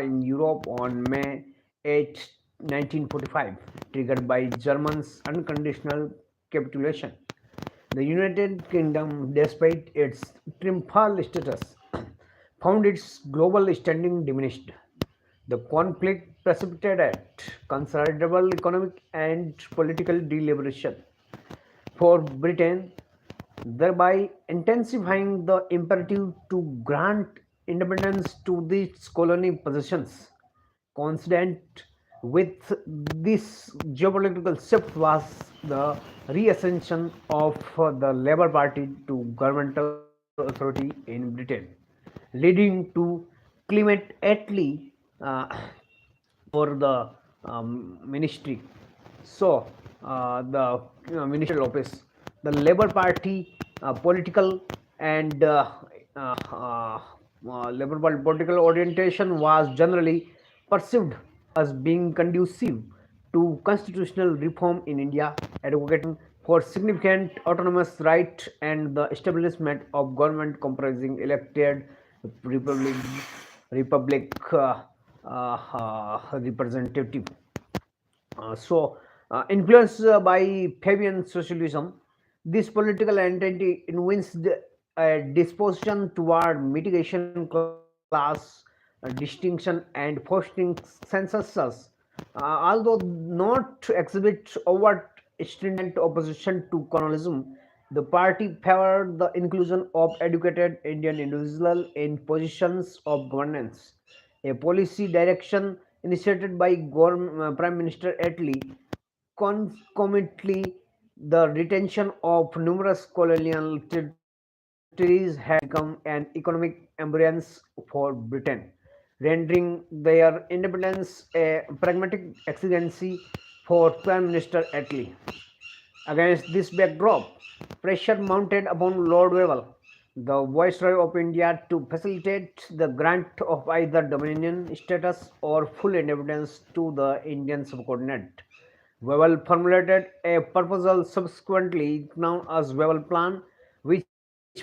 in Europe on May 8, 1945, triggered by Germany's unconditional capitulation. The United Kingdom, despite its triumphal status, found its global standing diminished. The conflict precipitated considerable economic and political deliberation for Britain, thereby intensifying the imperative to grant independence to its colony possessions. Coincident with this geopolitical shift was the reascension of the Labour Party to governmental authority in Britain, leading to Clement Attlee for the ministry. So, the ministerial office, the Labour Party political and Labour Party political orientation was generally perceived as being conducive to constitutional reform in India, advocating for significant autonomous right and the establishment of government comprising elected republic, republic representative. Influenced by Fabian socialism, this political entity evinced a disposition toward mitigation class distinction and fostering censuses. Although not exhibit overt stringent opposition to colonialism, the party favored the inclusion of educated Indian individuals in positions of governance, a policy direction initiated by Prime Minister Attlee. Concomitantly, the retention of numerous colonial territories had become an economic embrace for Britain, rendering their independence a pragmatic exigency for Prime Minister Attlee. Against this backdrop, pressure mounted upon Lord Wavell, the Viceroy of India, to facilitate the grant of either dominion status or full independence to the Indian subcontinent. Wavell formulated a proposal subsequently known as Wavell Plan, which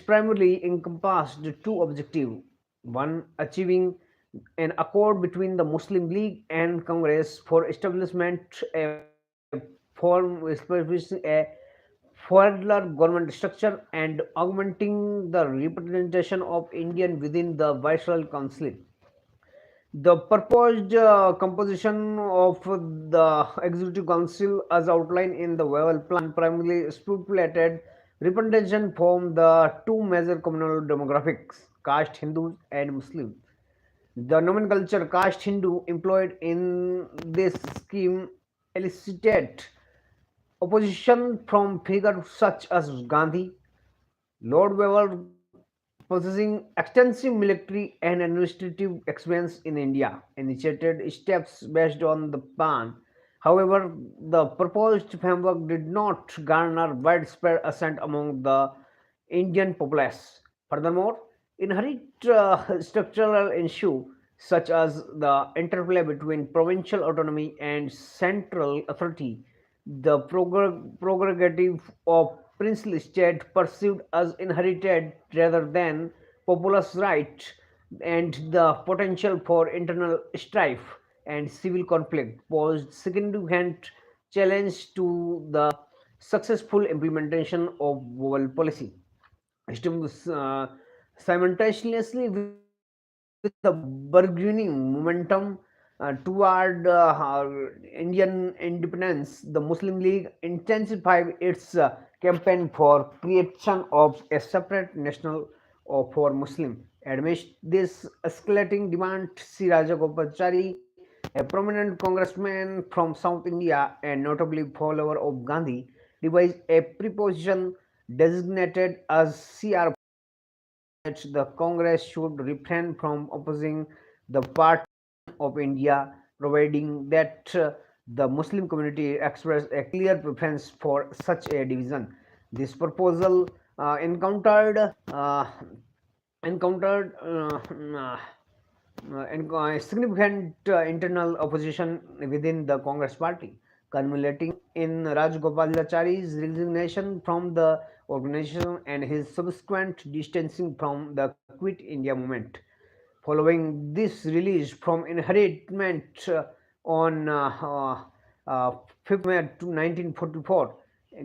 primarily encompassed two objectives: one, achieving an accord between the Muslim League and Congress for establishment establishing a federal government structure and augmenting the representation of Indian within the Viceroyal Council. The proposed composition of the Executive Council, as outlined in the Wavell Plan, primarily stipulated representation from the two major communal demographics, caste Hindus and Muslims. The nomenclature caste Hindu employed in this scheme elicited opposition from figures such as Gandhi. Lord Wavell, possessing extensive military and administrative experience in India, initiated steps based on the plan. However, the proposed framework did not garner widespread assent among the Indian populace. Furthermore, inherent structural issues such as the interplay between provincial autonomy and central authority, the prerogative of princely state perceived as inherited rather than populous right, and the potential for internal strife and civil conflict posed significant challenge to the successful implementation of Wavell policy. Simultaneously with the burgeoning momentum toward Indian independence, the Muslim League intensified its campaign for creation of a separate national for Muslim. Amidst this escalating demand, C. Rajagopalachari, a prominent congressman from South India and notably follower of Gandhi, devised a preposition designated as CR that the Congress should refrain from opposing the partition of India, providing that the Muslim community expressed a clear preference for such a division. This proposal uh, encountered significant internal opposition within the Congress party, culminating in Rajagopalachari's resignation from the organization and his subsequent distancing from the Quit India movement. Following this release from inheritment on 5th May 1944,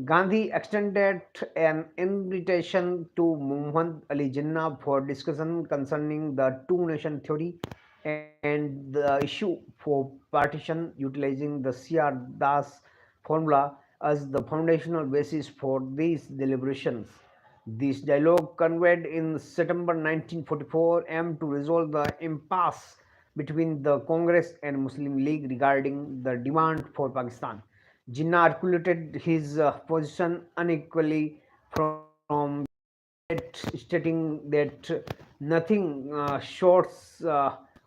Gandhi extended an invitation to Muhammad Ali Jinnah for discussion concerning the two-nation theory and the issue for partition, utilizing the C.R. Das formula as the foundational basis for these deliberations. This dialogue, convened in September 1944, aimed to resolve the impasse between the Congress and Muslim League regarding the demand for Pakistan. Jinnah articulated his position unequally from stating that nothing short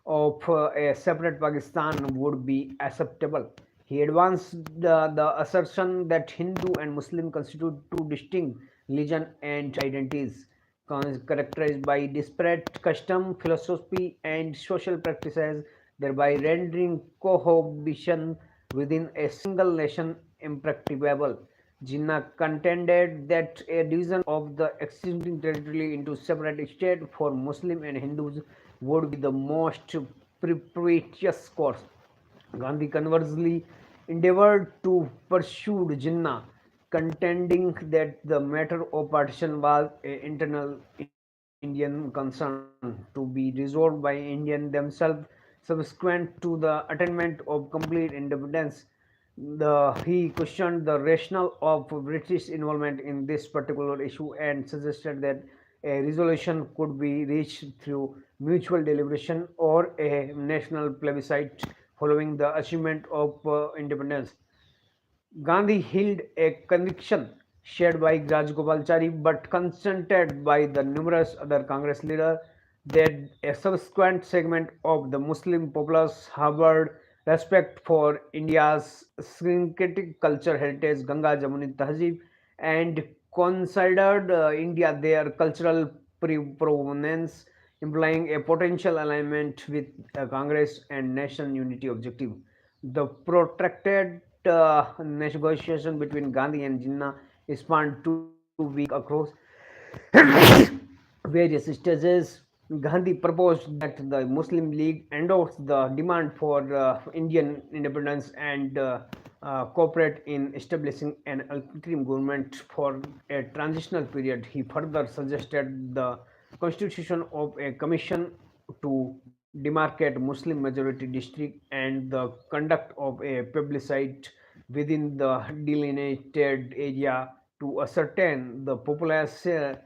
of a separate Pakistan would be acceptable. He advanced the assertion that Hindu and Muslim constitute two distinct religions and identities, characterized by disparate custom, philosophy, and social practices, thereby rendering cohabitation within a single nation impracticable. Jinnah contended that a division of the existing territory into separate states for Muslims and Hindus would be the most propitious course. Gandhi conversely endeavored to pursue Jinnah, contending that the matter of partition was an internal Indian concern to be resolved by Indians themselves subsequent to the attainment of complete independence. He questioned the rationale of British involvement in this particular issue and suggested that a resolution could be reached through mutual deliberation or a national plebiscite following the achievement of independence. Gandhi held a conviction shared by Rajagopalachari but consented by the numerous other Congress leaders that a subsequent segment of the Muslim populace harbored respect for India's syncretic culture heritage, Ganga Jamuni Tahzib, and considered India their cultural provenance, implying a potential alignment with Congress and nation unity objective. The protracted negotiation between Gandhi and Jinnah spanned 2 weeks across various stages. Gandhi proposed that the Muslim League endorse the demand for Indian independence and cooperate in establishing an interim government for a transitional period. He further suggested the constitution of a commission to demarcate Muslim majority district and the conduct of a plebiscite within the delineated area to ascertain the population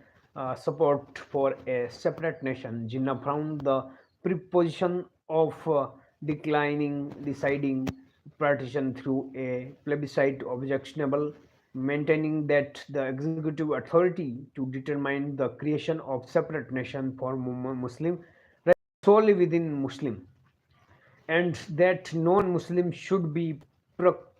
support for a separate nation. Jinnah found the preposition of deciding partition through a plebiscite objectionable, maintaining that the executive authority to determine the creation of separate nation for Muslim solely within Muslim, and that non-Muslims should be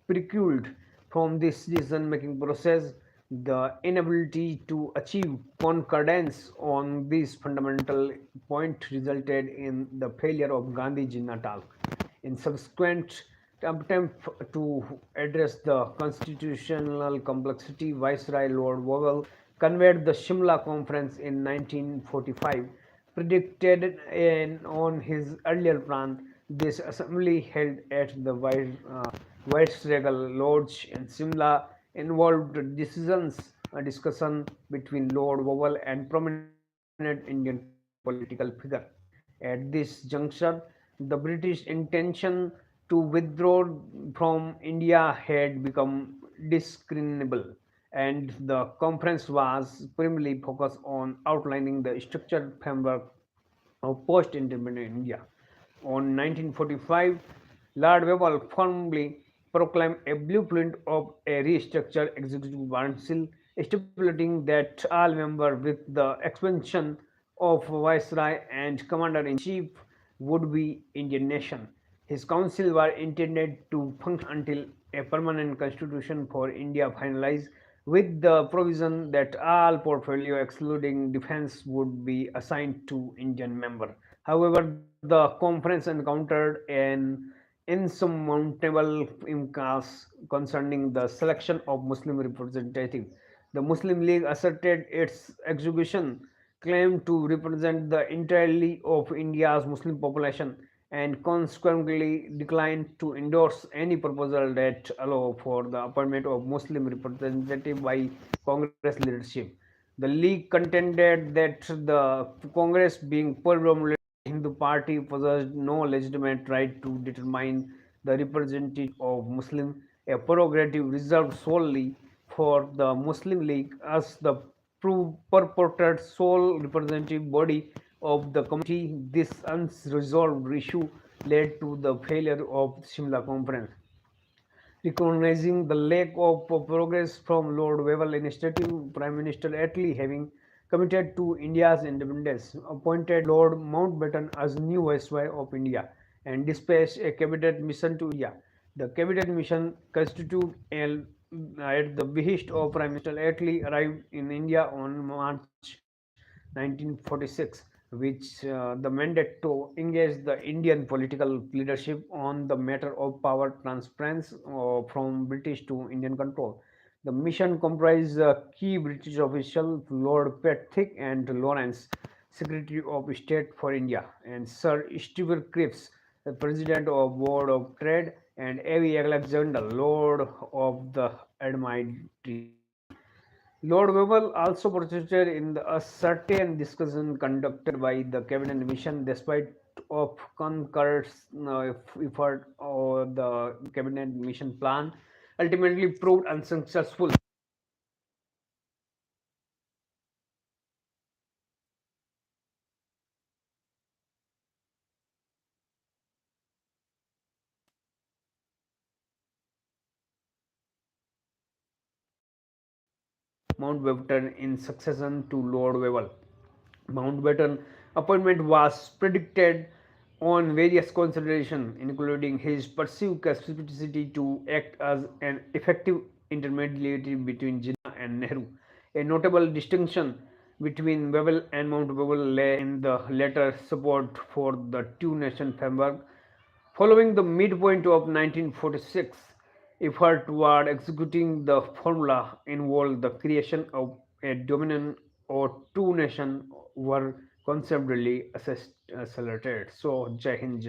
precluded from this decision-making process. The inability to achieve concordance on this fundamental point resulted in the failure of Gandhi-Jinnah talk. In subsequent attempt to address the constitutional complexity, Viceroy Lord Vogel convened the Shimla Conference in 1945. Predicted on his earlier plan, this assembly held at the Viceregal Lodge in Simla involved discussion between Lord Vogel and prominent Indian political figure. At this juncture, the British intention to withdraw from India had become discernible, and the conference was primarily focused on outlining the structured framework of post-independent India. On 1945, Lord Webber formally proclaimed a blueprint of a restructured executive council, stipulating that all members, with the expansion of Viceroy and Commander-in-Chief, would be Indian nation. His council was intended to function until a permanent constitution for India finalized, with the provision that all portfolio excluding defense would be assigned to Indian member. However, the conference encountered an insurmountable impasse concerning the selection of Muslim representatives. The Muslim League asserted its execution claimed to represent the entirety of India's Muslim population and consequently declined to endorse any proposal that allow for the appointment of Muslim representative by Congress leadership. The League contended that the Congress, being predominantly Hindu party, possessed no legitimate right to determine the representative of Muslim, a prerogative reserved solely for the Muslim League as the purported sole representative body of the committee. This unresolved issue led to the failure of Shimla Conference. Recognizing the lack of progress from Lord Wavell initiative, Prime Minister Attlee, having committed to India's independence, appointed Lord Mountbatten as new Viceroy of India and dispatched a cabinet mission to India. The cabinet mission constituted at the behest of Prime Minister Attlee arrived in India on March 1946, which the mandate to engage the Indian political leadership on the matter of power transference from British to Indian control. The mission comprised key British officials Lord Patrick and Lawrence, Secretary of State for India, and Sir Stephen Cripps, the President of Board of Trade, and A.V. Alexander, Lord of the Admiralty. Lord Webber also participated in a certain discussion conducted by the cabinet mission despite of concurred effort or the cabinet mission plan ultimately proved unsuccessful. Mountbatten in succession to Lord Webber. Mountbatten appointment was predicted on various considerations, including his perceived capacity to act as an effective intermediary between Jinnah and Nehru. A notable distinction between Wavell and Mount Wavell lay in the latter support for the two-nation framework. Following the midpoint of 1946, effort toward executing the formula involved the creation of a dominion or two nation were conceptually accelerated. So, Jai Hind.